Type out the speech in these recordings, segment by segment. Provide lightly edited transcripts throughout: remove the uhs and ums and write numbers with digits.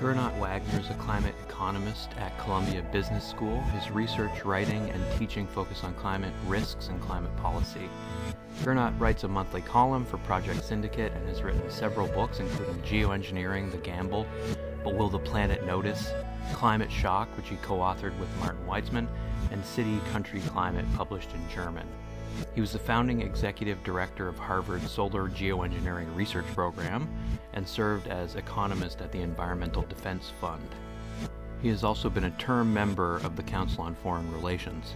Gernot Wagner is a climate economist at Columbia Business School. His research, writing, and teaching focus on climate risks and climate policy. Gernot writes a monthly column for Project Syndicate and has written several books, including Geoengineering, The Gamble, But Will the Planet Notice?, Climate Shock, which he co-authored with Martin Weitzman, and City, Country, Climate, published in German. He was the founding executive director of Harvard's Solar Geoengineering Research Program and served as economist at the Environmental Defense Fund. He has also been a term member of the Council on Foreign Relations.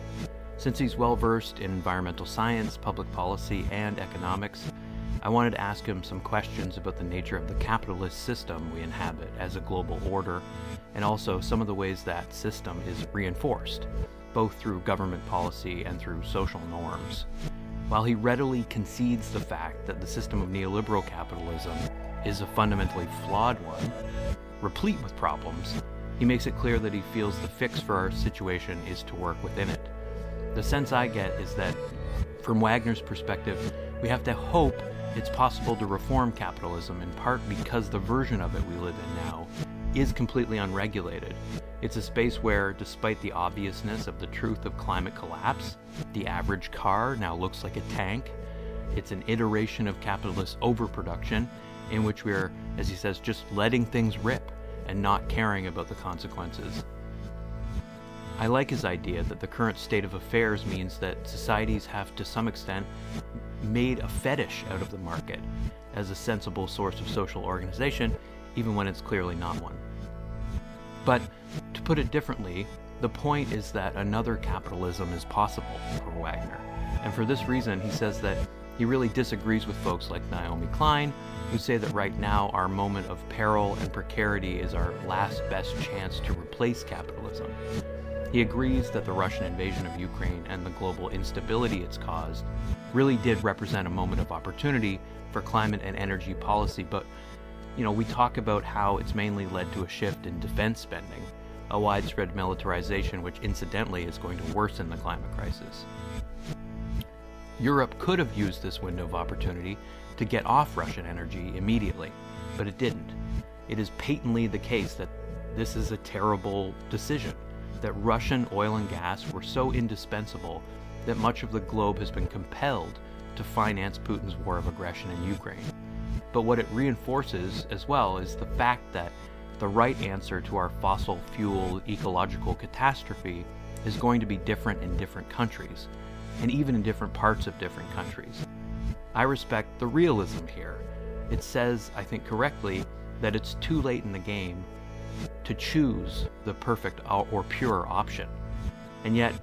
Since he's well-versed in environmental science, public policy, and economics, I wanted to ask him some questions about the nature of the capitalist system we inhabit as a global order, and also some of the ways that system is reinforced, both through government policy and through social norms. While he readily concedes the fact that the system of neoliberal capitalism is a fundamentally flawed one, replete with problems, he makes it clear that he feels the fix for our situation is to work within it. The sense I get is that, from Wagner's perspective, we have to hope it's possible to reform capitalism, in part because the version of it we live in now is completely unregulated. It's a space where, despite the obviousness of the truth of climate collapse, the average car now looks like a tank. It's an iteration of capitalist overproduction in which we're, as he says, just letting things rip and not caring about the consequences. I like his idea that the current state of affairs means that societies have, to some extent, made a fetish out of the market as a sensible source of social organization, even when it's clearly not one. But to put it differently, the point is that another capitalism is possible for Wagner. And for this reason, he says that he really disagrees with folks like Naomi Klein, who say that right now our moment of peril and precarity is our last best chance to replace capitalism. He agrees that the Russian invasion of Ukraine and the global instability it's caused really did represent a moment of opportunity for climate and energy policy, but we talk about how it's mainly led to a shift in defense spending, a widespread militarization which incidentally is going to worsen the climate crisis. Europe could have used this window of opportunity to get off Russian energy immediately, but it didn't. It is patently the case that this is a terrible decision, that Russian oil and gas were so indispensable that much of the globe has been compelled to finance Putin's war of aggression in Ukraine. But what it reinforces as well is the fact that the right answer to our fossil fuel ecological catastrophe is going to be different in different countries, and even in different parts of different countries. I respect the realism here. It says, I think correctly, that it's too late in the game to choose the perfect or pure option. And yet,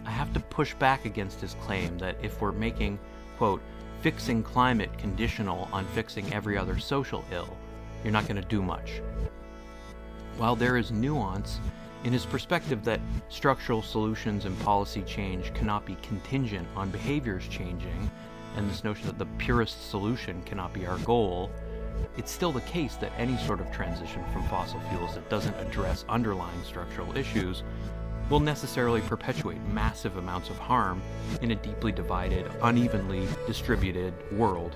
I have to push back against his claim that if we're making, quote, fixing climate conditional on fixing every other social ill, you're not going to do much. While there is nuance in his perspective that structural solutions and policy change cannot be contingent on behaviors changing, and this notion that the purest solution cannot be our goal, it's still the case that any sort of transition from fossil fuels that doesn't address underlying structural issues will necessarily perpetuate massive amounts of harm in a deeply divided, unevenly distributed world.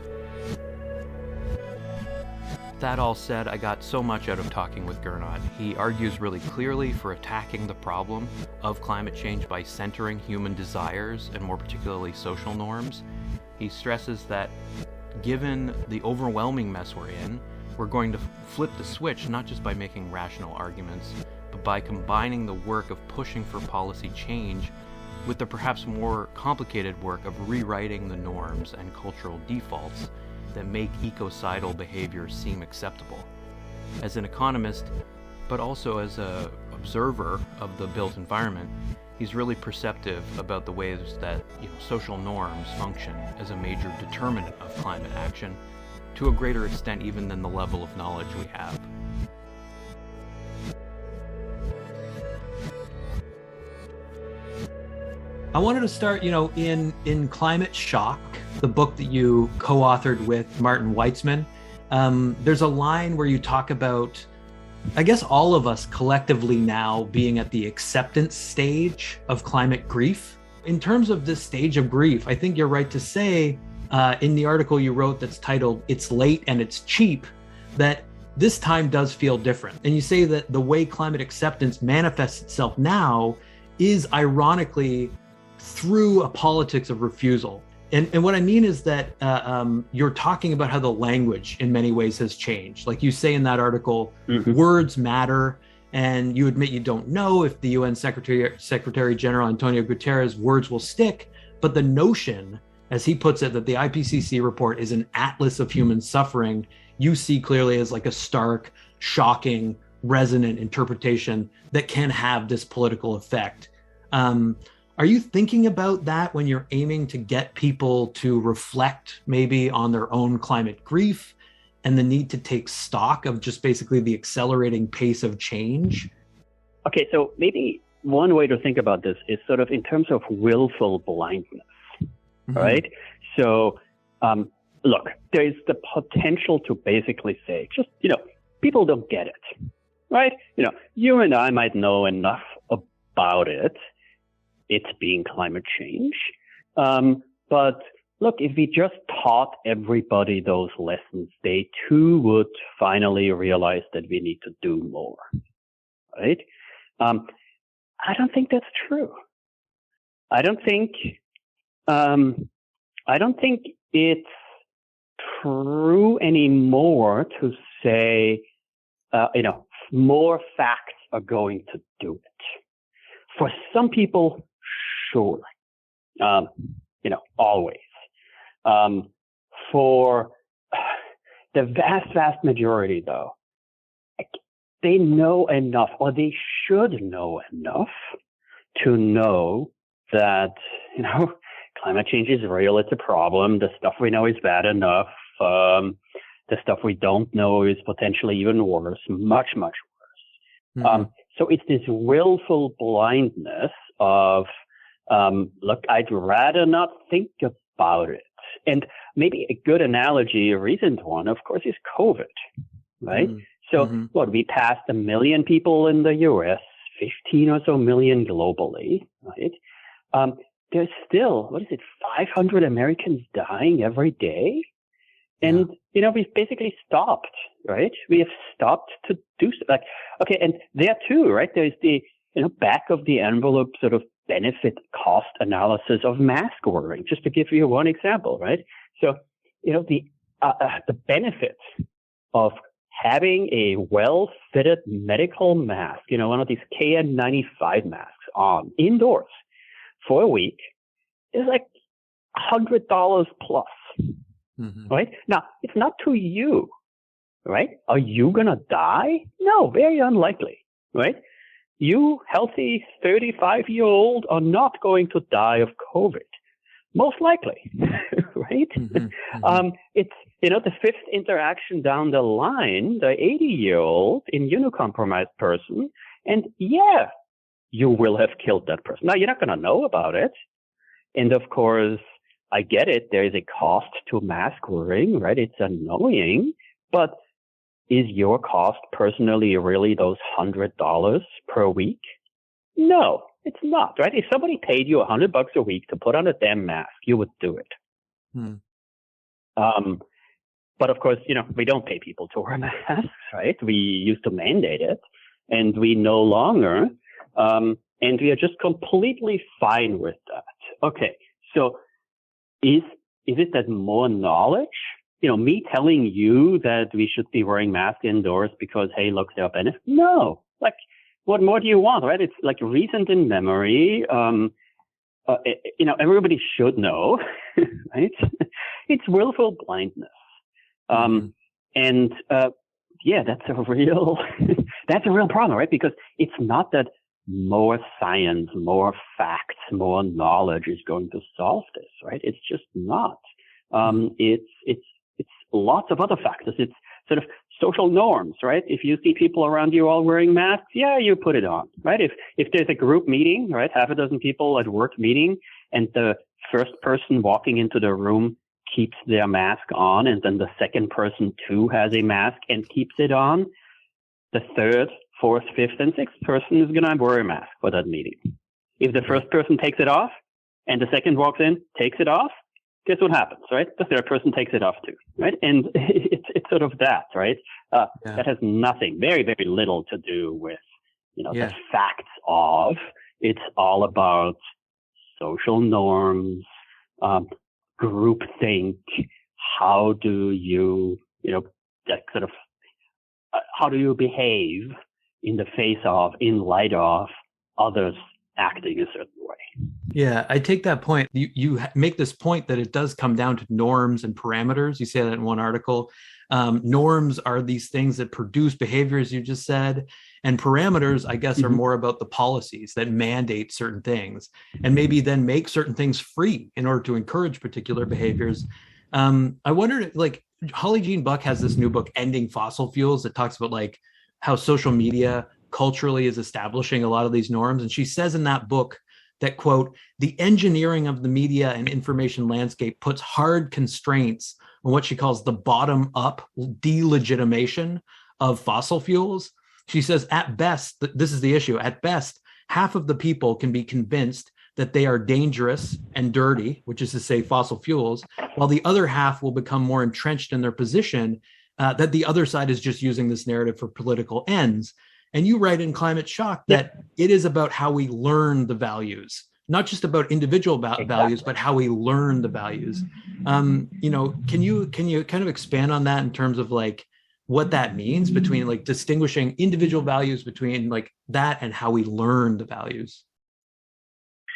That all said, I got so much out of talking with Gernot. He argues really clearly for attacking the problem of climate change by centering human desires and more particularly social norms. He stresses that given the overwhelming mess we're in, we're going to flip the switch not just by making rational arguments, but by combining the work of pushing for policy change with the perhaps more complicated work of rewriting the norms and cultural defaults that make ecocidal behaviors seem acceptable. As an economist, but also as an observer of the built environment, he's really perceptive about the ways that social norms function as a major determinant of climate action, to a greater extent even than the level of knowledge we have. I wanted to start, in Climate Shock, the book that you co-authored with Martin Weitzman. There's a line where you talk about, I guess, all of us collectively now being at the acceptance stage of climate grief. In terms of this stage of grief, I think you're right to say in the article you wrote that's titled "It's Late and It's Cheap," that this time does feel different. And you say that the way climate acceptance manifests itself now is ironically through a politics of refusal. And what I mean is that you're talking about how the language in many ways has changed. Like you say in that article, words matter, and you admit you don't know if the UN Secretary General Antonio Guterres' words will stick, but the notion, as he puts it, that the IPCC report is an atlas of human suffering, you see clearly as like a stark, shocking, resonant interpretation that can have this political effect. Are you thinking about that when you're aiming to get people to reflect maybe on their own climate grief and the need to take stock of just basically the accelerating pace of change? Okay, so maybe one way to think about this is sort of in terms of willful blindness, right? So, look, there is the potential to basically say, just, people don't get it, right? You and I might know enough about it being climate change. But look, if we just taught everybody those lessons, they too would finally realize that we need to do more, right? I don't think that's true. I don't think it's true anymore to say, more facts are going to do it. For some people, surely, always. For the vast majority, though, they know enough, or they should know enough to know that, climate change is real. It's a problem. The stuff we know is bad enough. The stuff we don't know is potentially even worse, much worse. So it's this willful blindness of, look, I'd rather not think about it. And maybe a good analogy, a recent one, of course, is COVID, right? So we passed 1 million people in the US, 15 or so million globally, right? There's still, 500 Americans dying every day? And, we've basically stopped, right? We have stopped to do so. Okay, and there too, right? There's the, back of the envelope sort of benefit cost analysis of mask wearing, just to give you one example, right? So, the benefits of having a well-fitted medical mask, one of these KN95 masks on indoors for a week is like $100 plus. Right? Now, it's not to you, right? Are you going to die? No, very unlikely, right? You, healthy 35-year-old, are not going to die of COVID. Most likely, right? It's, the fifth interaction down the line, the 80-year-old immunocompromised person, and you will have killed that person. Now, you're not going to know about it. And of course, I get it. There is a cost to mask wearing, right? It's annoying, but is your cost personally really those $100 per week? No, it's not, right? If somebody paid you $100 a week to put on a damn mask, you would do it. But of course, we don't pay people to wear masks, right? We used to mandate it, and we no longer, and we are just completely fine with that. Okay, so is it that more knowledge? Me telling you that we should be wearing masks indoors because, hey, look, there are benefits? No. What more do you want, right? It's like recent in memory. Everybody should know, right? It's willful blindness. That's a real, that's a real problem, right? Because it's not that more science, more facts, more knowledge is going to solve this, right? It's just not. It's lots of other factors. It's sort of social norms, right? If you see people around you all wearing masks, you put it on, right? If there's a group meeting, right, half a dozen people at work meeting, and the first person walking into the room keeps their mask on, and then the second person too has a mask and keeps it on, the third, fourth, fifth, and sixth person is going to wear a mask for that meeting. If the first person takes it off and the second walks in, takes it off, guess what happens, right? The third person takes it off too, right? And it's it's sort of that, right? That has nothing, very, very little to do with, the facts of. It's all about social norms, groupthink. How do you, that sort of, how do you behave in the face of, in light of others acting a certain way? Yeah, I take that point. You make this point that it does come down to norms and parameters. You say that in one article. Norms are these things that produce behaviors, you just said. And parameters, I guess, are more about the policies that mandate certain things and maybe then make certain things free in order to encourage particular behaviors. I wondered, like, Holly Jean Buck has this new book, Ending Fossil Fuels, that talks about like how social media culturally is establishing a lot of these norms. And she says in that book that, quote, the engineering of the media and information landscape puts hard constraints on what she calls the bottom-up delegitimation of fossil fuels. She says, at best, this is the issue, at best, half of the people can be convinced that they are dangerous and dirty, which is to say fossil fuels, while the other half will become more entrenched in their position that the other side is just using this narrative for political ends. And you write in Climate Shock that it is about how we learn the values, not just about individual values, but how we learn the values. Can you kind of expand on that in terms of like what that means between like distinguishing individual values between like that and how we learn the values?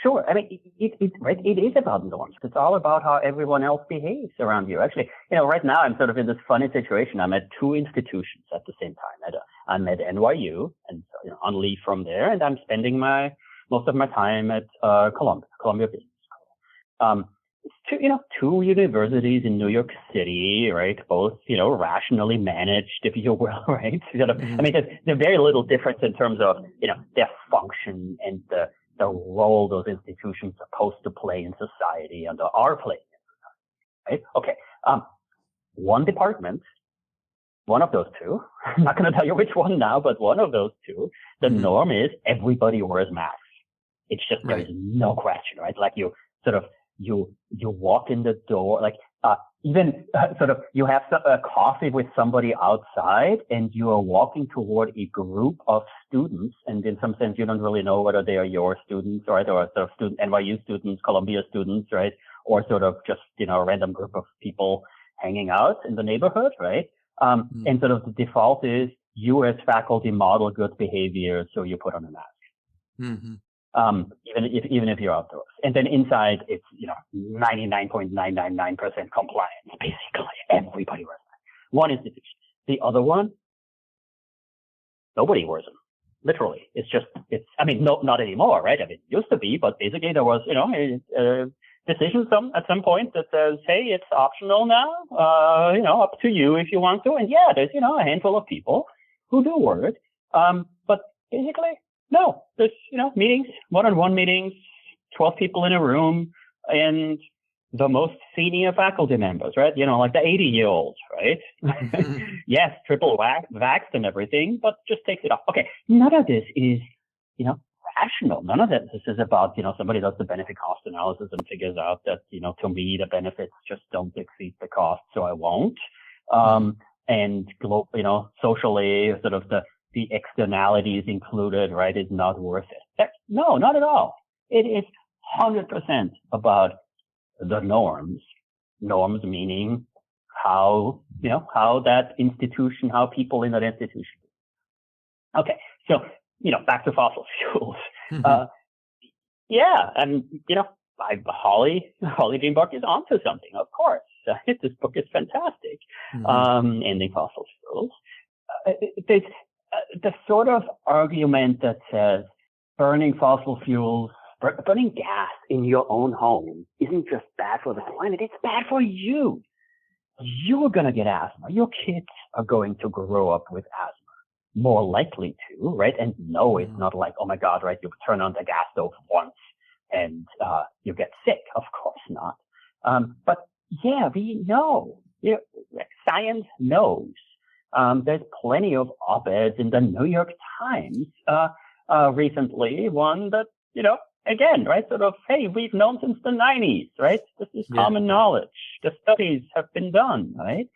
Sure. I mean, it is about norms. It's all about how everyone else behaves around you. Actually, right now I'm sort of in this funny situation. I'm at two institutions at the same time. I'm at NYU and on leave from there, and I'm spending most of my time at Columbia Business School. It's two universities in New York City, right? Both, rationally managed, if you will, right? I mean, there's very little difference in terms of, their function and the role those institutions are supposed to play in society and are playing in society, right? Okay. One department, one of those two, I'm not going to tell you which one now, but one of those two, the norm is everybody wears masks. It's just, there is no question, right? Like you walk in the door, like, you have a coffee with somebody outside and you are walking toward a group of students. And in some sense, you don't really know whether they are your students, right? Or sort of NYU students, Columbia students, right? Or sort of just, a random group of people hanging out in the neighborhood, right? And sort of the default is you as faculty model good behavior. So you put on a mask. Even if you're outdoors. And then inside, it's, 99.999% compliance, basically. Everybody wears them. One institution. The other one, nobody wears them. Literally. Not anymore, right? I mean, it used to be, but basically there was, a decision at some point that says, hey, it's optional now, up to you if you want to. And yeah, there's, a handful of people who do wear it. But basically, no, there's, meetings, one-on-one meetings, 12 people in a room, and the most senior faculty members, right? Like the 80-year-olds, right? Yes, triple vaxxed and everything, but just takes it off. Okay, none of this is, rational. None of this is about, somebody does the benefit cost analysis and figures out that, to me, the benefits just don't exceed the cost, so I won't. And, socially, sort of the externalities included, right, is not worth it. No, not at all. It is 100% about the norms. Norms meaning how that institution, how people in that institution. Okay. So, back to fossil fuels. And, Holly Jean Buck is onto something, of course. This book is fantastic. Ending Fossil Fuels. There's the sort of argument that says burning fossil fuels, burning gas in your own home isn't just bad for the planet, it's bad for you. You're going to get asthma. Your kids are going to grow up with asthma, more likely to, right? And no, it's not like, oh my God, right? You turn on the gas stove once and you get sick. Of course not. But yeah, we know. Science knows. There's plenty of op-eds in the New York Times recently, one that, again, right, sort of, hey, we've known since the 90s, right? This is common knowledge. The studies have been done, right?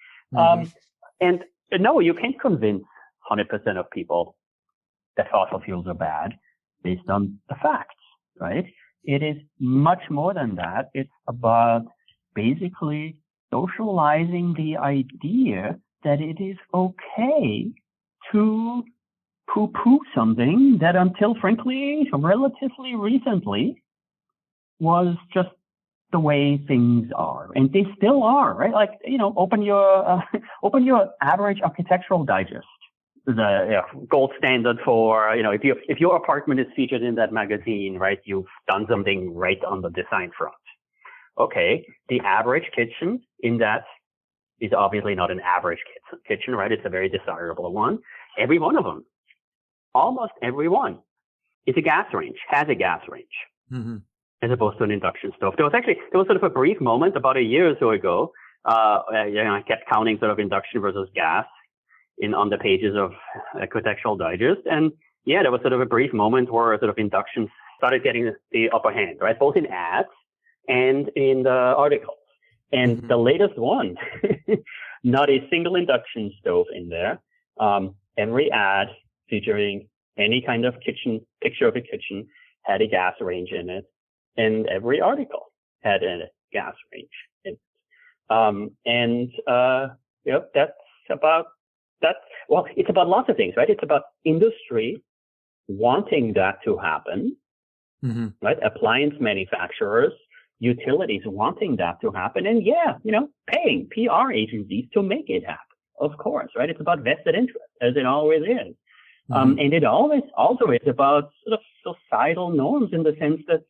And no, you can't convince 100% of people that fossil fuels are bad based on the facts, right? It is much more than that. It's about basically socializing the idea that it is okay to poo-poo something that until, frankly, relatively recently was just the way things are. And they still are, right? Like, open your average architectural digest, the gold standard for, if your apartment is featured in that magazine, right, you've done something right on the design front. Okay, the average kitchen in that is obviously not an average kitchen, right? It's a very desirable one. Every one of them, almost every one, is a gas range, has a gas range, as opposed to an induction stove. There was sort of a brief moment about a year or so ago. I kept counting sort of induction versus gas on the pages of Architectural Digest, and there was sort of a brief moment where sort of induction started getting the upper hand, right? Both in ads and in the articles. And the latest one, not a single induction stove in there. Every ad featuring any kind of picture of a kitchen had a gas range in it. And every article had a gas range in it. That's about that. Well, it's about lots of things, right? It's about industry wanting that to happen, right? Appliance manufacturers, utilities wanting that to happen, and paying PR agencies to make it happen. Of course, right? It's about vested interest, as it always is. And it always also is about sort of societal norms in the sense that,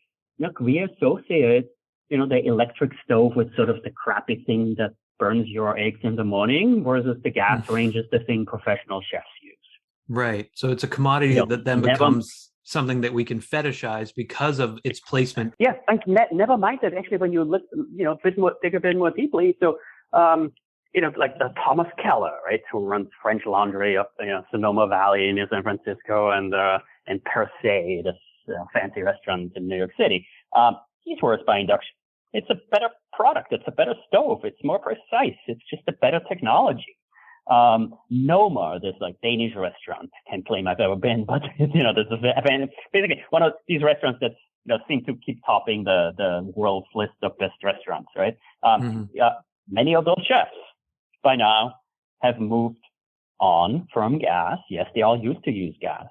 we associate, the electric stove with sort of the crappy thing that burns your eggs in the morning, versus the gas range is the thing professional chefs use. Right. So it's a commodity that then becomes something that we can fetishize because of its placement. Yeah, and never mind that actually when you look, dig a bit more deeply. So, like the Thomas Keller, right, who runs French Laundry up, Sonoma Valley in San Francisco, and Per Se, this fancy restaurant in New York City. He's worse by induction. It's a better product. It's a better stove. It's more precise. It's just a better technology. Noma, this like Danish restaurant, can't claim I've ever been, but this is basically one of these restaurants that seem to keep topping the world's list of best restaurants, right? Many of those chefs by now have moved on from gas. Yes, they all used to use gas,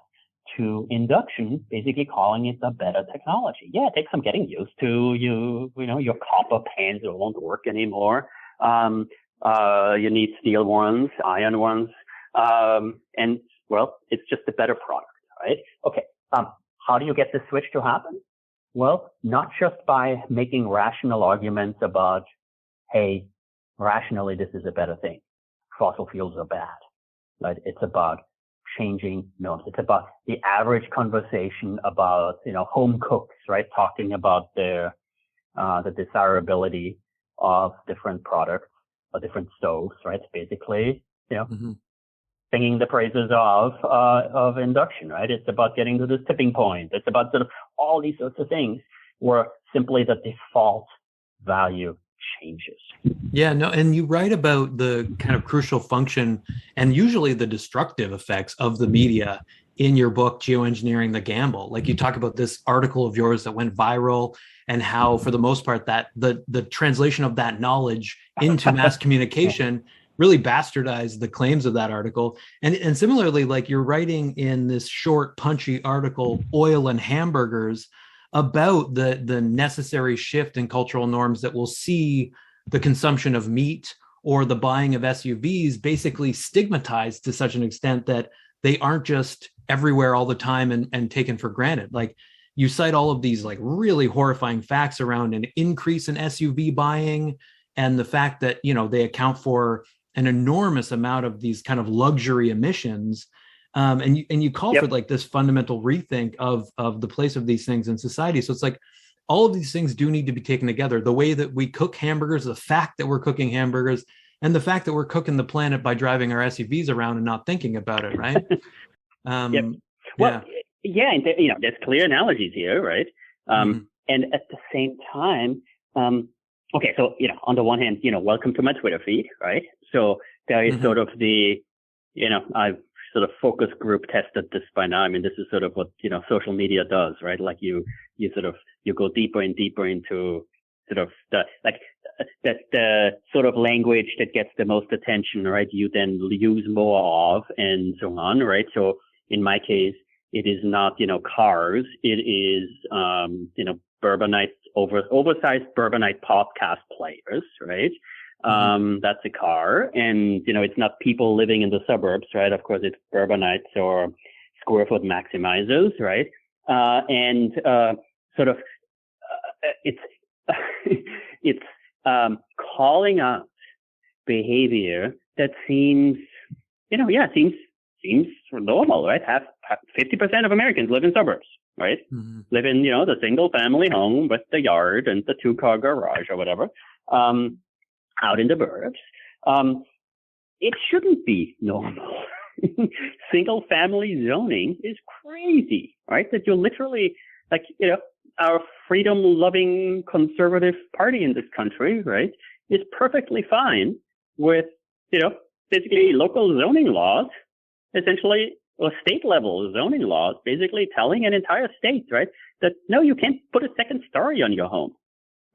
to induction, basically calling it a better technology. Yeah, it takes some getting used to. Your copper pans won't work anymore. You need steel ones, iron ones, and it's just a better product, right? Okay. How do you get this switch to happen? Well, not just by making rational arguments about, hey, rationally, this is a better thing. Fossil fuels are bad, right? It's about changing norms. It's about the average conversation about, home cooks, right? Talking about the desirability of different products or different stoves, right? It's basically, singing the praises of induction, right? It's about getting to this tipping point. It's about sort of all these sorts of things where simply the default value changes. Yeah, no, and you write about the kind of crucial function and usually the destructive effects of the media in your book, Geoengineering the Gamble. Like you talk about this article of yours that went viral and how, for the most part, that the translation of that knowledge into mass communication really bastardized the claims of that article. And similarly, like you're writing in this short, punchy article, Oil and Hamburgers, about the necessary shift in cultural norms that will see the consumption of meat or the buying of SUVs basically stigmatized to such an extent that they aren't just everywhere all the time and taken for granted. Like you cite all of these like really horrifying facts around an increase in SUV buying and the fact that, they account for an enormous amount of these kind of luxury emissions. And you call for like this fundamental rethink of the place of these things in society. So it's like all of these things do need to be taken together. The way that we cook hamburgers, the fact that we're cooking hamburgers, and the fact that we're cooking the planet by driving our SUVs around and not thinking about it, right? And there's clear analogies here, right? And at the same time, okay, so, on the one hand, welcome to my Twitter feed, right? So there is sort of the, I've sort of focus group tested this by now. I mean, this is sort of what, social media does, right? Like you go deeper and deeper into sort of the sort of language that gets the most attention, right? You then use more of and so on, right? So in my case, it is not, cars. It is, Bourbonite, oversized Bourbonite podcast players, right? That's a car. And, it's not people living in the suburbs, right? Of course, it's Bourbonites or square foot maximizers, right? It's calling out behavior that seems normal, right? 50% of Americans live in suburbs, right? Live in, the single family home with the yard and the 2-car garage or whatever, out in the burbs. It shouldn't be normal. Single family zoning is crazy, right? That you're literally our freedom loving conservative party in this country, right, is perfectly fine with, basically local zoning laws, essentially, or state level zoning laws, basically telling an entire state, right, that no, you can't put a second story on your home,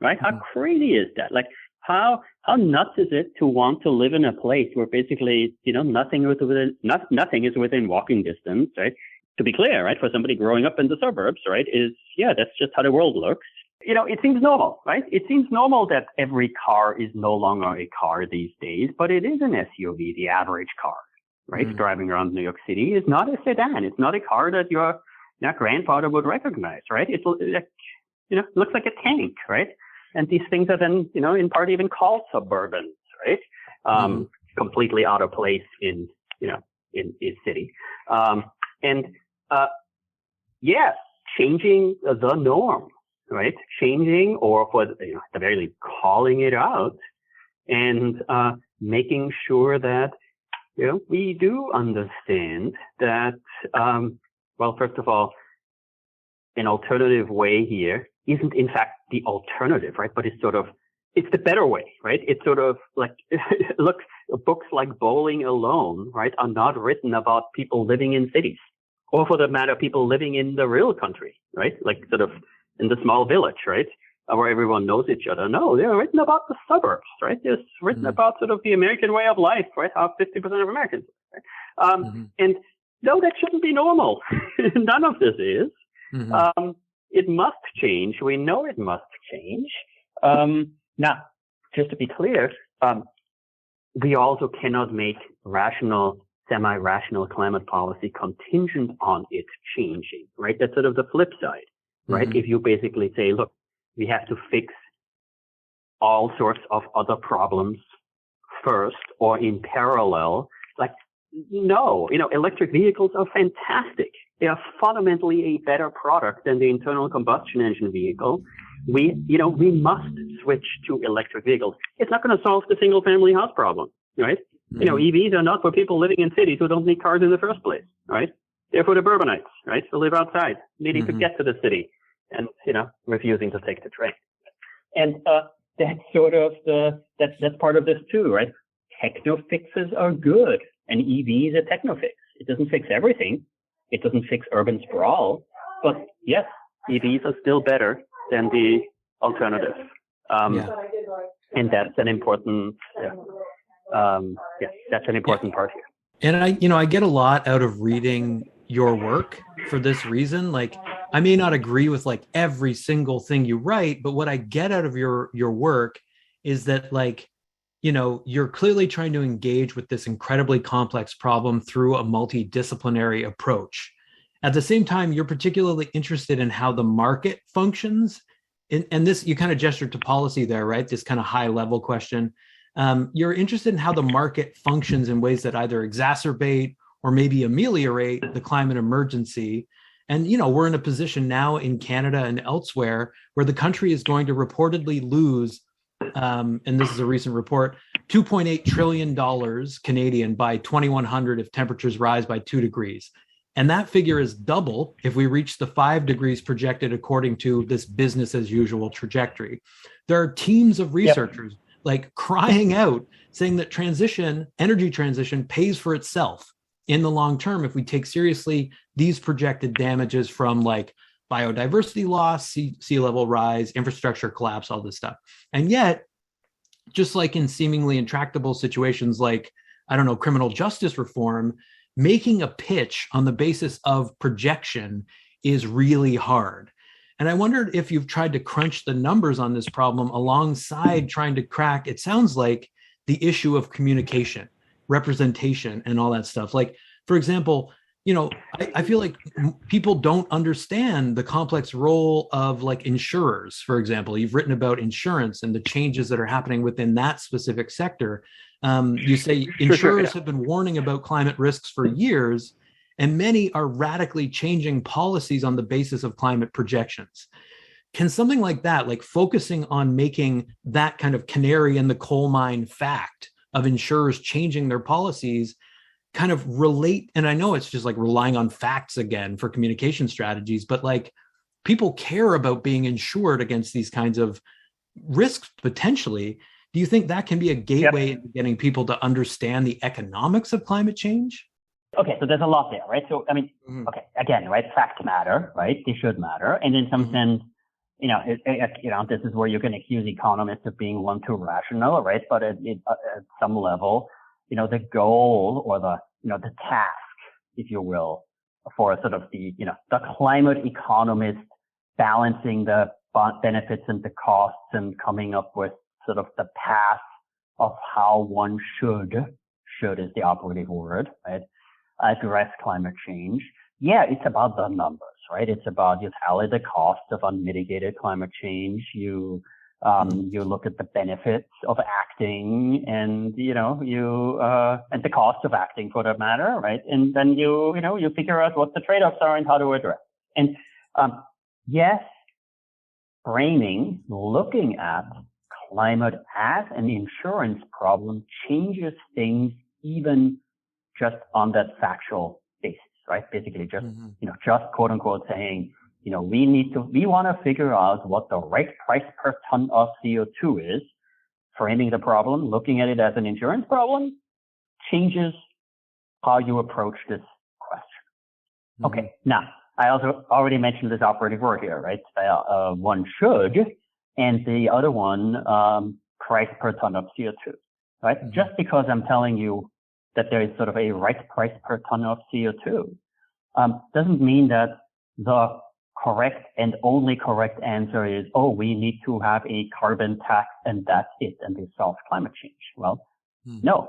right? How crazy is that? Like, how nuts is it to want to live in a place where basically, nothing is within walking distance, right? To be clear, right, for somebody growing up in the suburbs, right, that's just how the world looks. It seems normal, right? It seems normal that every car is no longer a car these days, but it is an SUV, the average car, right? Driving around New York City is not a sedan. It's not a car that your grandfather would recognize, right? It looks like a tank, right? And these things are then, in part even called Suburbans, right? Completely out of place in city. Yes, changing the norm, right? Changing, or for at the very least, calling it out, and making sure that we do understand that. First of all, an alternative way here isn't in fact the alternative, right? But it's the better way, right? It's sort of like, look, books like Bowling Alone, right, are not written about people living in cities. Or for that matter, people living in the real country, right? Like sort of in the small village, right? Where everyone knows each other. No, they're written about the suburbs, right? They're written about sort of the American way of life, right? How 50% of Americans live, right? And no, that shouldn't be normal. None of this is. It must change. We know it must change. Now, just to be clear, we also cannot make semi-rational climate policy contingent on it changing, right? That's sort of the flip side, right? If you basically say, look, we have to fix all sorts of other problems first or in parallel, like, no, electric vehicles are fantastic. They are fundamentally a better product than the internal combustion engine vehicle. We must switch to electric vehicles. It's not going to solve the single family house problem, right? EVs are not for people living in cities who don't need cars in the first place, right? They're for the Bourbonites, right? Who live outside, needing to get to the city and, refusing to take the train. And, that's sort of that's part of this too, right? Techno fixes are good, and EV is a techno fix. It doesn't fix everything. It doesn't fix urban sprawl, but yes, EVs are still better than the alternative. And that's an important, that's an important part here. And I get a lot out of reading your work for this reason. Like, I may not agree with like every single thing you write, but what I get out of your work is that, like, you're clearly trying to engage with this incredibly complex problem through a multidisciplinary approach. At the same time, you're particularly interested in how the market functions. And this, you kind of gestured to policy there, right? This kind of high level question. You're interested in how the market functions in ways that either exacerbate or maybe ameliorate the climate emergency. And, we're in a position now in Canada and elsewhere where the country is going to reportedly lose, and this is a recent report, $2.8 trillion Canadian by 2100 if temperatures rise by 2 degrees. And that figure is double if we reach the 5 degrees projected according to this business as usual trajectory. There are teams of researchers like crying out, saying that energy transition pays for itself in the long term if we take seriously these projected damages from like biodiversity loss, sea level rise, infrastructure collapse, all this stuff. And yet, just like in seemingly intractable situations like, I don't know, criminal justice reform, making a pitch on the basis of projection is really hard. And I wondered if you've tried to crunch the numbers on this problem alongside trying to crack, it sounds like, the issue of communication, representation, and all that stuff. Like, for example, I feel like people don't understand the complex role of like insurers, for example. You've written about insurance and the changes that are happening within that specific sector. You say insurers have been warning about climate risks for years, and many are radically changing policies on the basis of climate projections. Can something like that, like focusing on making that kind of canary in the coal mine fact of insurers changing their policies, kind of relate? And I know it's just like relying on facts again for communication strategies, but like people care about being insured against these kinds of risks potentially. Do you think that can be a gateway into getting people to understand the economics of climate change? Okay, so there's a lot there, right? So, I mean, okay, again, right, facts matter, right? They should matter. And in some sense, this is where you can accuse economists of being one too rational, right? But at some level, the goal or the task, if you will, for sort of the climate economist balancing the benefits and the costs and coming up with sort of the path of how one should is the operative word, right? Address climate change. Yeah, it's about the numbers, right? It's about you tally the costs of unmitigated climate change. You look at the benefits of acting and, and the cost of acting for that matter, right? And then you figure out what the trade-offs are and how to address. And, yes, framing, looking at climate as an insurance problem changes things even just on that factual basis, right? Basically just, just quote unquote saying, we want to figure out what the right price per ton of CO2 is. Framing the problem, looking at it as an insurance problem, changes how you approach this question. Okay. Now, I also already mentioned this operative word here, right? One should, and the other one, price per ton of CO2, right? Just because I'm telling you that there is sort of a right price per ton of CO2, doesn't mean that the correct and only correct answer is, we need to have a carbon tax and that's it, and we solve climate change. Well, no.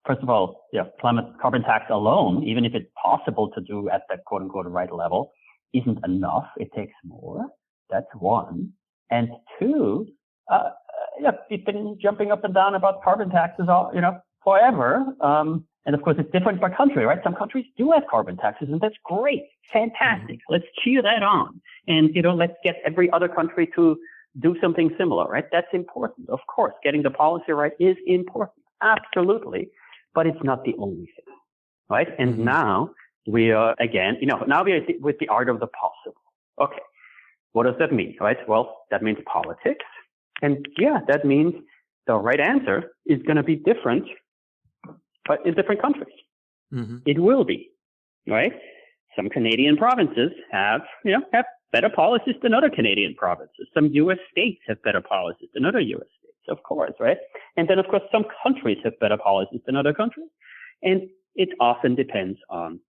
First of all, carbon tax alone, even if it's possible to do at the quote unquote right level, isn't enough. It takes more. That's one. And two, we've been jumping up and down about carbon taxes forever. And of course, it's different by country, right? Some countries do have carbon taxes, and that's great. Fantastic. Let's cheer that on. And, let's get every other country to do something similar, right? That's important. Of course, getting the policy right is important. Absolutely. But it's not the only thing, right? And now we are, again, now we are with the art of the possible. Okay. What does that mean, right? Well, that means politics. And that means the right answer is going to be different, but in different countries. It will be, right? Some Canadian provinces have better policies than other Canadian provinces. Some U.S. states have better policies than other U.S. states, of course, right? And then, of course, some countries have better policies than other countries. And it often depends on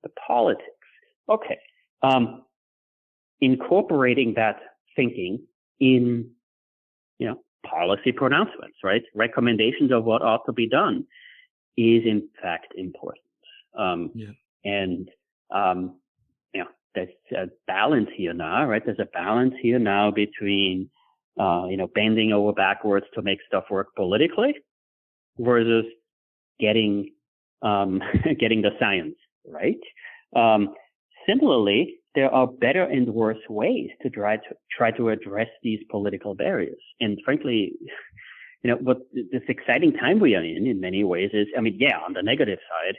the politics. Okay. Incorporating that thinking in, policy pronouncements, right? Recommendations of what ought to be done is in fact important. And, there's a balance here now, right? There's a balance here now between, bending over backwards to make stuff work politically versus getting the science right. Similarly, there are better and worse ways to try to address these political barriers. And frankly, what this exciting time we are in many ways is, on the negative side,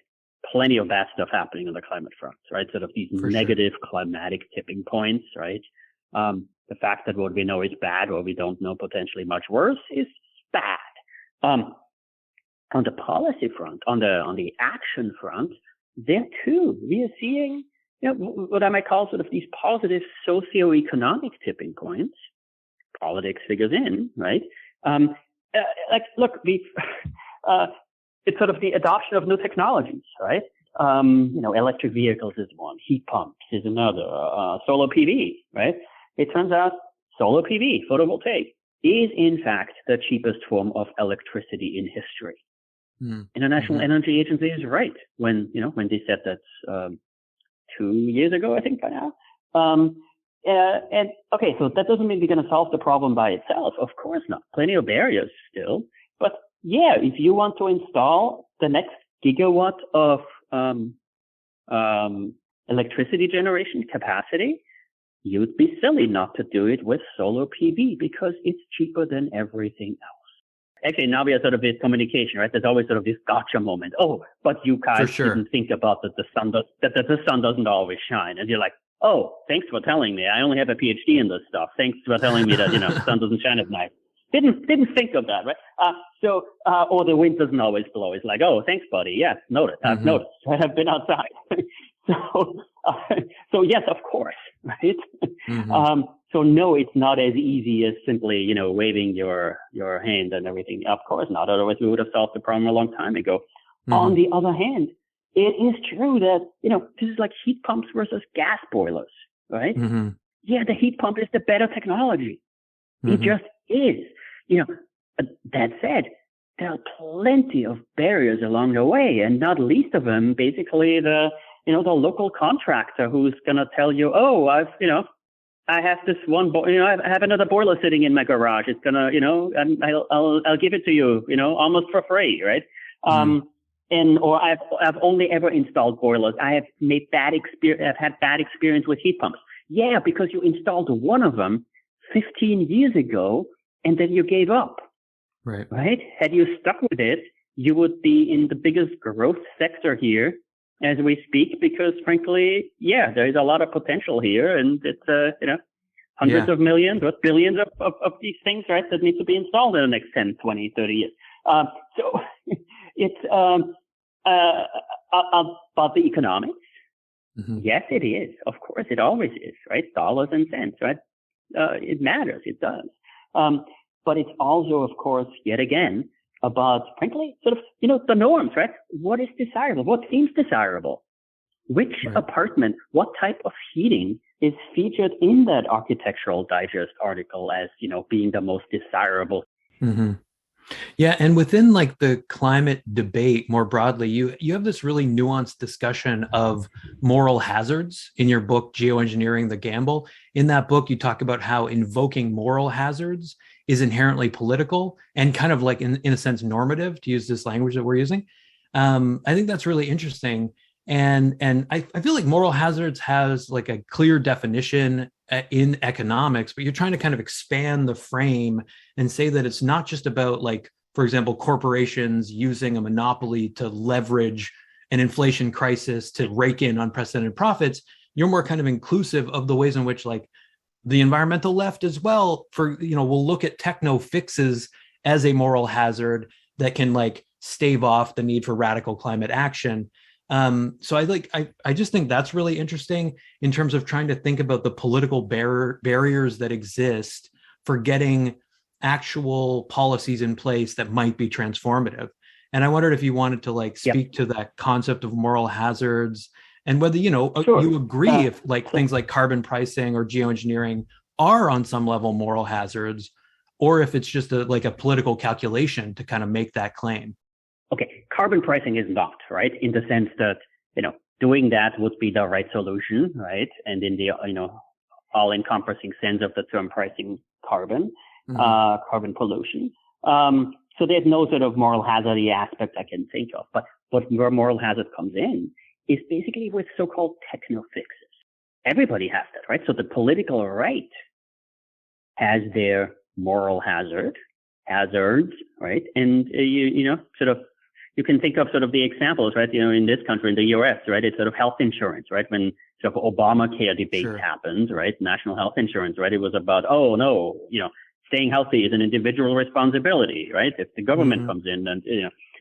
plenty of bad stuff happening on the climate front, right? Sort of these negative climatic tipping points, right? The fact that what we know is bad or we don't know potentially much worse is bad. On the policy front, on the action front, there too, we are seeing, what I might call sort of these positive socioeconomic tipping points. Politics figures in, right? Look, it's sort of the adoption of new technologies, right? Electric vehicles is one, heat pumps is another, solar PV, right? It turns out solar PV, photovoltaic, is in fact the cheapest form of electricity in history. International Energy Agency is right when they said that 2 years ago, I think by now. So that doesn't mean we're going to solve the problem by itself. Of course not. Plenty of barriers still. But yeah, if you want to install the next gigawatt of electricity generation capacity, you'd be silly not to do it with solar PV because it's cheaper than everything else. Actually, now we have sort of this communication, right? There's always sort of this gotcha moment. Oh, but you guys didn't think about that the sun doesn't always shine. And you're like, oh, thanks for telling me. I only have a PhD in this stuff. Thanks for telling me that, the sun doesn't shine at night. Didn't think of that, right? Or the wind doesn't always blow. It's like, oh, thanks, buddy. Yes, noticed. I've noticed. I have been outside. So yes, of course, right? So no, it's not as easy as simply, waving your hand and everything. Of course not. Otherwise, we would have solved the problem a long time ago. On the other hand, it is true that, this is like heat pumps versus gas boilers, right? Yeah, the heat pump is the better technology. It just is. That said, there are plenty of barriers along the way, and not least of them, basically the local contractor who's going to tell you, oh, I have this one, I have another boiler sitting in my garage. It's going to, I'll give it to you, almost for free, right? Or I've only ever installed boilers. I've had bad experience with heat pumps. Yeah, because you installed one of them 15 years ago and then you gave up. Right? Had you stuck with it, you would be in the biggest growth sector here as we speak, because frankly, there is a lot of potential here, and it's, hundreds of millions or billions of these things, right, that need to be installed in the next 10, 20, 30 years. So it's, about the economics. Yes, it is. Of course, it always is, right? Dollars and cents, right? It matters. It does. But it's also, of course, yet again, about, frankly, sort of, the norms, right? What is desirable? What seems desirable? Which apartment, what type of heating is featured in that Architectural Digest article as, being the most desirable? Yeah, and within like the climate debate more broadly, you have this really nuanced discussion of moral hazards in your book, Geoengineering, the Gamble. In that book, you talk about how invoking moral hazards is inherently political and kind of like, in a sense, normative, to use this language that we're using. I think that's really interesting. And I feel like moral hazards has like a clear definition in economics, but you're trying to kind of expand the frame and say that it's not just about, like, for example, corporations using a monopoly to leverage an inflation crisis to rake in unprecedented profits. You're more kind of inclusive of the ways in which, like, the environmental left as well, will look at techno fixes as a moral hazard that can like stave off the need for radical climate action. So I just think that's really interesting in terms of trying to think about the political barriers that exist for getting actual policies in place that might be transformative. And I wondered if you wanted to like speak to that concept of moral hazards and whether, you agree if like things like carbon pricing or geoengineering are on some level moral hazards, or if it's just a political calculation to kind of make that claim. Okay, carbon pricing is not, right? In the sense that, doing that would be the right solution, right? And in the, all-encompassing sense of the term pricing carbon, carbon pollution. So there's no sort of moral hazardy aspect I can think of. But where moral hazard comes in is basically with so-called techno fixes. Everybody has that, right? So the political right has their moral hazards, right? And, you can think of sort of the examples, right? In this country, in the US, right? It's sort of health insurance, right? When sort of Obamacare debate happened, right? National health insurance, right? It was about, oh no, staying healthy is an individual responsibility, right? If the government comes in and,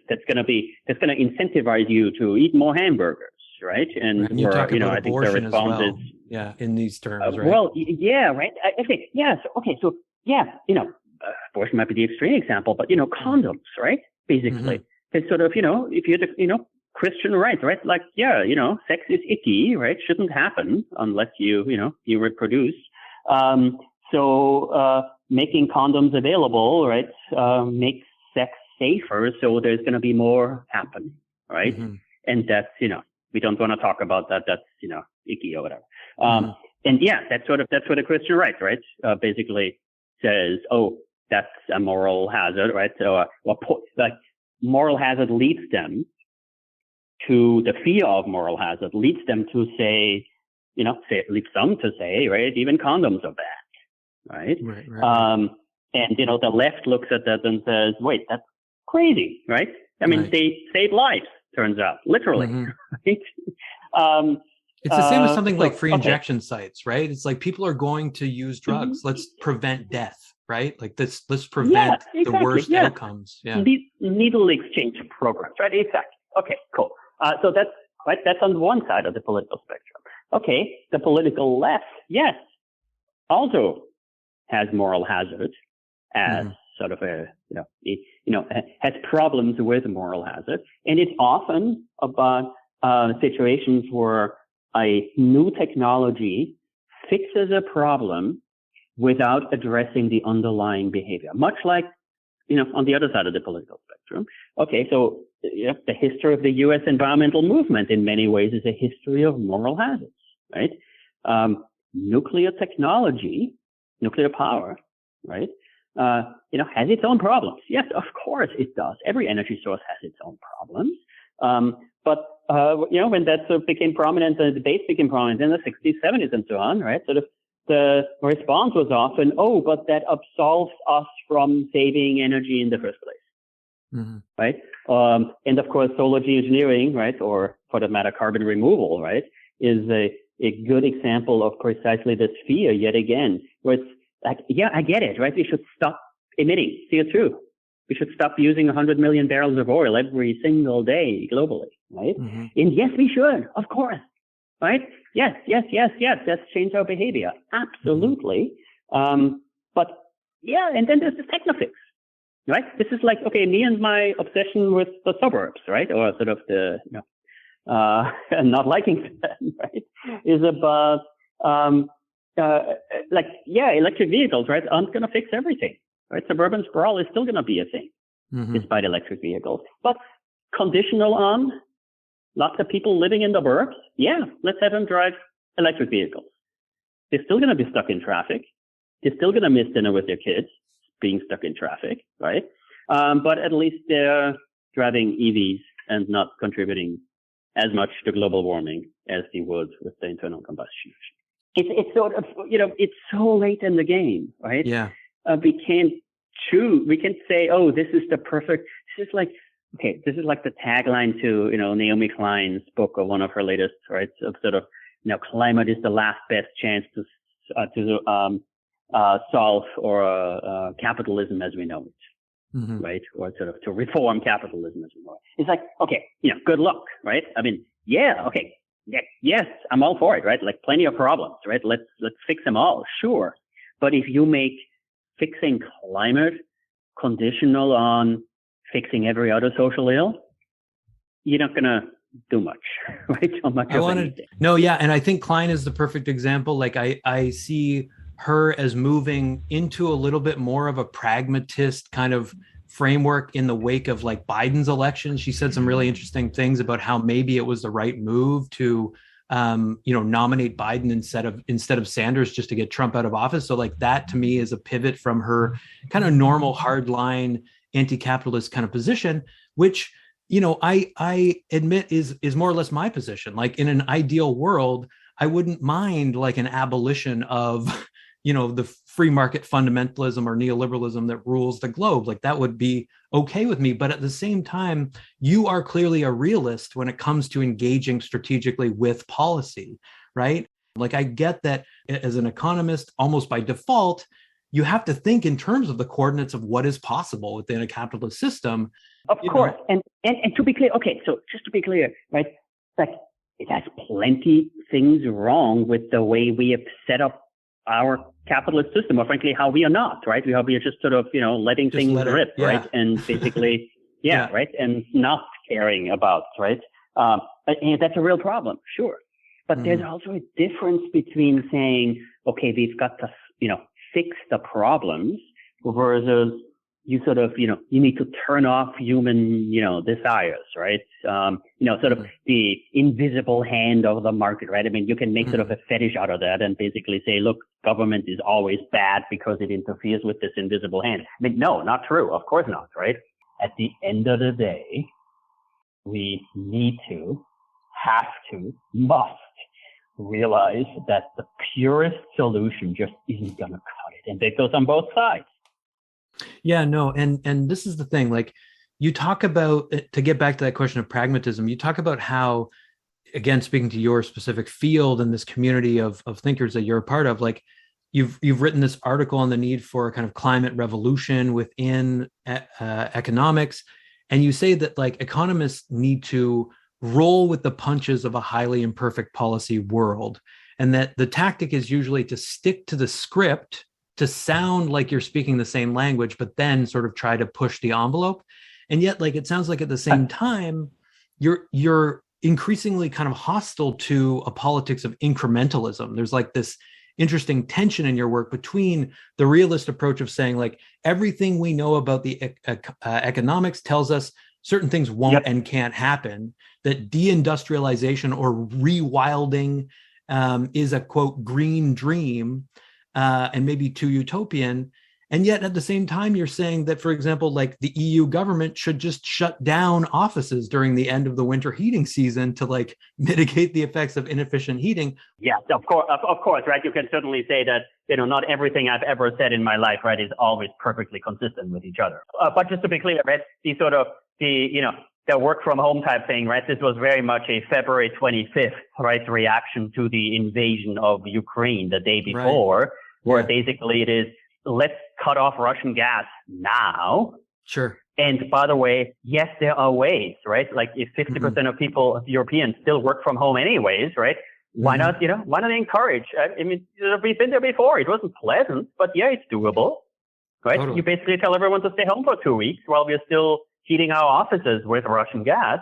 that's going to incentivize you to eat more hamburgers, right? And you talk about I think the response is, in these terms, right? Well, yeah, right. Okay, yeah. So abortion might be the extreme example, but condoms, right? Basically, it's sort of if you're Christian rights, right? Like, sex is icky, right? Shouldn't happen unless you reproduce. So making condoms available, right, makes sex safer. So there's going to be more happening, right? And that's we don't want to talk about that. That's icky or whatever. And that's what a Christian right, right? Basically says, oh, that's a moral hazard, right? So, like moral hazard leads them to the fear of moral hazard, leads them to say, leads some to say, right, even condoms are bad, right? And the left looks at that and says, wait, that's crazy, right? I mean, they save lives, turns out, literally, right? It's the same as something like free injection sites, right? It's like people are going to use drugs. Let's prevent death, right? Like let's prevent the worst outcomes. Yeah. Needle exchange programs, right? Exactly. Okay, cool. So that's right. That's on one side of the political spectrum. Okay, the political left, yes, also has moral hazard as sort of has problems with moral hazard, and it's often about situations where a new technology fixes a problem without addressing the underlying behavior, much like, on the other side of the political spectrum. Okay, so the history of the U.S. environmental movement in many ways is a history of moral hazards, right? Nuclear technology, nuclear power, right? Has its own problems. Yes, of course it does. Every energy source has its own problems. But when that sort of became prominent, the debates became prominent in the 60s, 70s, and so on, right? Sort of the response was often, oh, but that absolves us from saving energy in the first place, right? And of course, solar geoengineering, right, or for that matter, carbon removal, right, is a good example of precisely this fear yet again, where it's like, yeah, I get it, right? We should stop emitting CO2. We should stop using 100 million barrels of oil every single day globally, right? And yes, we should, of course, right? Yes. Let's change our behavior. Absolutely. But yeah, and then there's the technofix, right? This is like, okay, me and my obsession with the suburbs, right? Or sort of the, not liking them, right? Is about, electric vehicles, right? Aren't going to fix everything. Right, suburban sprawl is still going to be a thing, despite electric vehicles. But conditional on lots of people living in the burbs, let's have them drive electric vehicles. They're still going to be stuck in traffic. They're still going to miss dinner with their kids, being stuck in traffic, right? But at least they're driving EVs and not contributing as much to global warming as they would with the internal combustion. It's sort of, it's so late in the game, right? Yeah. We can't choose. We can't say, oh, this is the perfect. This is like the tagline to, Naomi Klein's book or one of her latest, right? Of sort of, climate is the last best chance to solve or capitalism as we know it, right? Or sort of to reform capitalism as we know it. It's like, okay, good luck, right? I mean, okay, yes, I'm all for it, right? Like plenty of problems, right? Let's fix them all, sure. But if you make fixing climate conditional on fixing every other social ill, you're not going to do much, right? So much of anything. No, yeah. And I think Klein is the perfect example. Like I see her as moving into a little bit more of a pragmatist kind of framework in the wake of like Biden's election. She said some really interesting things about how maybe it was the right move to nominate Biden instead of Sanders just to get Trump out of office. So like that to me is a pivot from her kind of normal hardline anti-capitalist kind of position, which, I admit is more or less my position. Like in an ideal world, I wouldn't mind like an abolition of, the free market fundamentalism or neoliberalism that rules the globe. Like that would be okay with me. But at the same time, you are clearly a realist when it comes to engaging strategically with policy, right? Like I get that as an economist, almost by default, you have to think in terms of the coordinates of what is possible within a capitalist system. Of course. And to be clear, okay, so just to be clear, right, like it has plenty things wrong with the way we have set up our capitalist system, or frankly, how we are not, right? We are just sort of, letting things rip, right? And basically, right? And not caring about, right? And that's a real problem, sure. But there's also a difference between saying, okay, we've got to, fix the problems versus you sort of, you need to turn off human, desires, right? Sort of the invisible hand of the market, right? I mean, you can make sort of a fetish out of that and basically say, look, government is always bad because it interferes with this invisible hand. I mean, no, not true. Of course not, right? At the end of the day, we need to, have to, must realize that the purest solution just isn't going to cut it. And that goes on both sides. Yeah, no. And this is the thing, like you talk about, to get back to that question of pragmatism, you talk about how, again, speaking to your specific field and this community of thinkers that you're a part of, like you've written this article on the need for a kind of climate revolution within economics. And you say that like economists need to roll with the punches of a highly imperfect policy world. And that the tactic is usually to stick to the script, to sound like you're speaking the same language, but then sort of try to push the envelope. And yet, like, it sounds like at the same time, you're increasingly kind of hostile to a politics of incrementalism. There's like this interesting tension in your work between the realist approach of saying like everything we know about the economics tells us certain things won't and can't happen, that deindustrialization or rewilding is a quote green dream and maybe too utopian. And yet at the same time, you're saying that, for example, like the EU government should just shut down offices during the end of the winter heating season to like mitigate the effects of inefficient heating. Yeah, of course, right? You can certainly say that, not everything I've ever said in my life, right, is always perfectly consistent with each other. But just to be clear, right, the work from home type thing, right? This was very much a February 25th, right, reaction to the invasion of Ukraine the day before, where basically it is, let's cut off Russian gas now. Sure. And by the way, yes, there are ways, right? Like if 50% of people, Europeans, still work from home anyways, right? Why not, why not encourage? I mean, we've been there before. It wasn't pleasant, but yeah, it's doable, right? Totally. You basically tell everyone to stay home for 2 weeks while we're still heating our offices with Russian gas.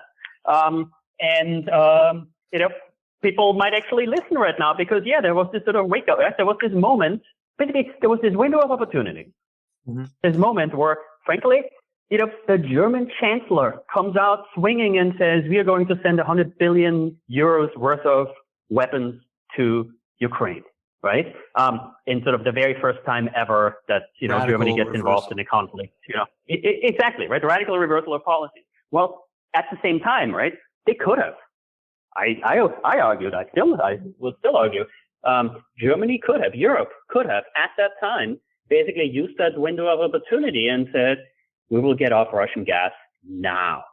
People might actually listen right now because, there was this sort of wake up. Right? There was this moment. Basically, there was this window of opportunity. This moment where, frankly, the German chancellor comes out swinging and says, we are going to send 100 billion euros worth of weapons to Ukraine, right? In sort of the very first time ever that, Germany gets involved in a conflict, exactly, right? Radical reversal of policy. Well, at the same time, right? They could have. I argued, I will still argue, Germany could have, Europe could have, at that time, basically used that window of opportunity and said, we will get off Russian gas now,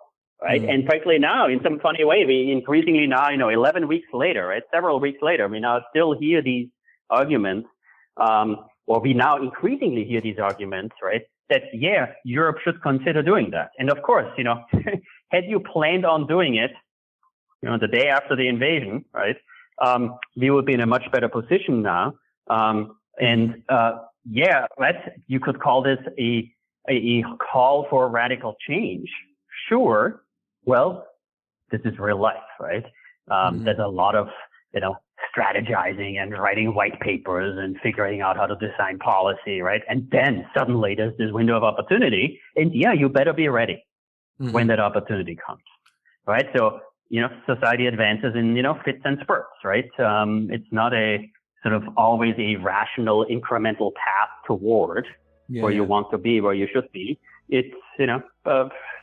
right? And frankly, now, in some funny way, we increasingly now, 11 weeks later, right? Several weeks later, we now still hear these arguments, or we now increasingly hear these arguments, right? That, Europe should consider doing that. And of course, had you planned on doing it, the day after the invasion, right? We would be in a much better position now. Right. You could call this a call for radical change. Sure. Well, this is real life, right? There's a lot of, strategizing and writing white papers and figuring out how to design policy, right? And then suddenly there's this window of opportunity, and you better be ready when that opportunity comes, right? So, society advances in, fits and spurts, right? It's not a sort of always a rational incremental path toward where you want to be, where you should be. It's,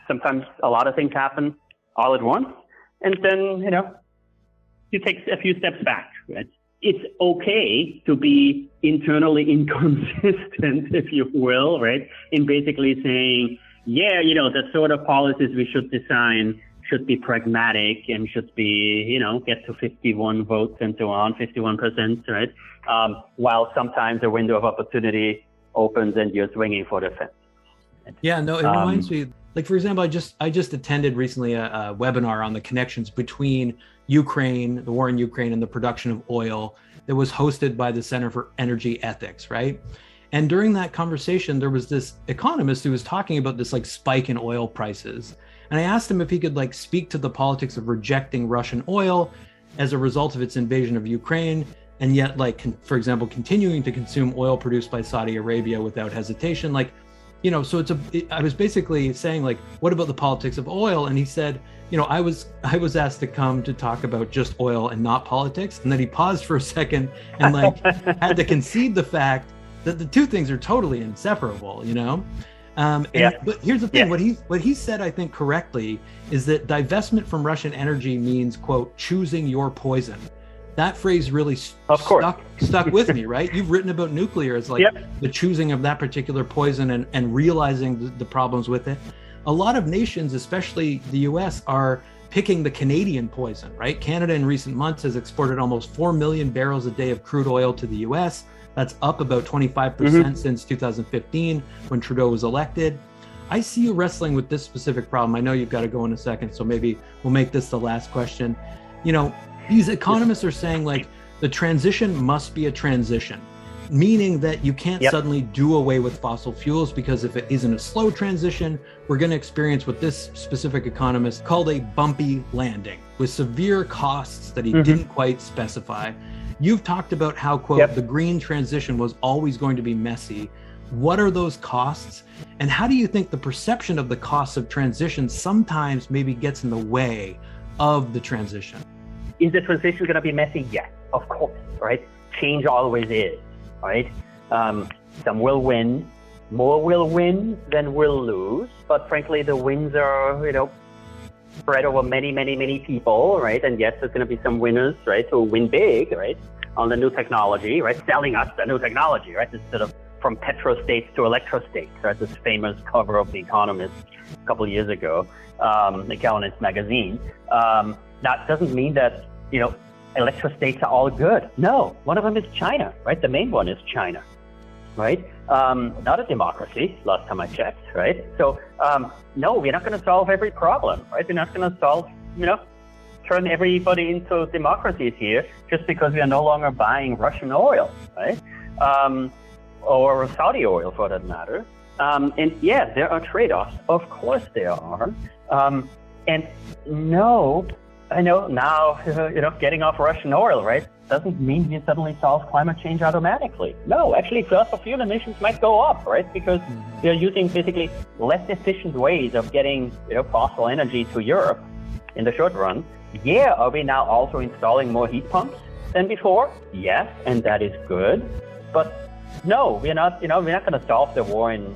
sometimes a lot of things happen all at once. And then, you take a few steps back, right? it's okay to be internally inconsistent, if you will, right? In basically saying, yeah, the sort of policies we should design should be pragmatic and should be, get to 51 votes and so on, 51%, right? While sometimes a window of opportunity opens and you're swinging for the fence. Yeah, no, it reminds me, like, for example, I just attended recently a webinar on the connections between Ukraine, the war in Ukraine, and the production of oil that was hosted by the Center for Energy Ethics, right? And during that conversation, there was this economist who was talking about this like spike in oil prices. And I asked him if he could like speak to the politics of rejecting Russian oil as a result of its invasion of Ukraine, and yet, like, for example, continuing to consume oil produced by Saudi Arabia without hesitation. Like, so I was basically saying, like, what about the politics of oil? And he said, I was asked to come to talk about just oil and not politics. And then he paused for a second and like had to concede the fact that the two things are totally inseparable, But here's the thing, what he said, I think correctly, is that divestment from Russian energy means, quote, choosing your poison. That phrase really stuck with me, right? You've written about nuclear as like the choosing of that particular poison and realizing the problems with it. A lot of nations, especially the US, are picking the Canadian poison, right? Canada in recent months has exported almost 4 million barrels a day of crude oil to the US. That's up about 25% since 2015 when Trudeau was elected. I see you wrestling with this specific problem. I know you've got to go in a second, so maybe we'll make this the last question. These economists are saying, like, the transition must be a transition, meaning that you can't suddenly do away with fossil fuels, because if it isn't a slow transition, we're going to experience what this specific economist called a bumpy landing with severe costs that he didn't quite specify. You've talked about how, quote, the green transition was always going to be messy. What are those costs? And how do you think the perception of the costs of transition sometimes maybe gets in the way of the transition? Is the transition going to be messy? Yes, of course, right? Change always is, right? Some will win, more will win than will lose. But frankly, the wins are, spread over many, many, many people, right? And yes, there's going to be some winners, right, who win big, right, on the new technology, right? Selling us the new technology, right? This sort of from petrostates to electrostates, right? This famous cover of The Economist a couple of years ago, The Economist magazine. That doesn't mean that, electrostates are all good. No, one of them is China, right? The main one is China, right? Not a democracy, last time I checked, right? So, no, we're not going to solve every problem, right? We're not going to solve, turn everybody into democracies here just because we are no longer buying Russian oil, right? Or Saudi oil for that matter. And yeah, there are trade-offs. Of course there are. And no, I know now, getting off Russian oil, right, doesn't mean you suddenly solve climate change automatically. No, actually, fossil fuel emissions might go up, right, because we are using basically less efficient ways of getting, fossil energy to Europe in the short run. Yeah, are we now also installing more heat pumps than before? Yes, and that is good. But no, we're not going to solve the war in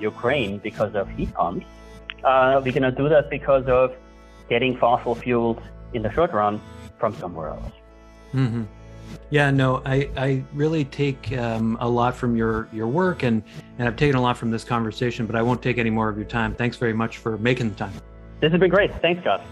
Ukraine because of heat pumps. We're going to do that because of getting fossil fuels in the short run from somewhere else. Mm-hmm. Yeah, no, I really take a lot from your work, and I've taken a lot from this conversation, but I won't take any more of your time. Thanks very much for making the time. This has been great. Thanks, Scott.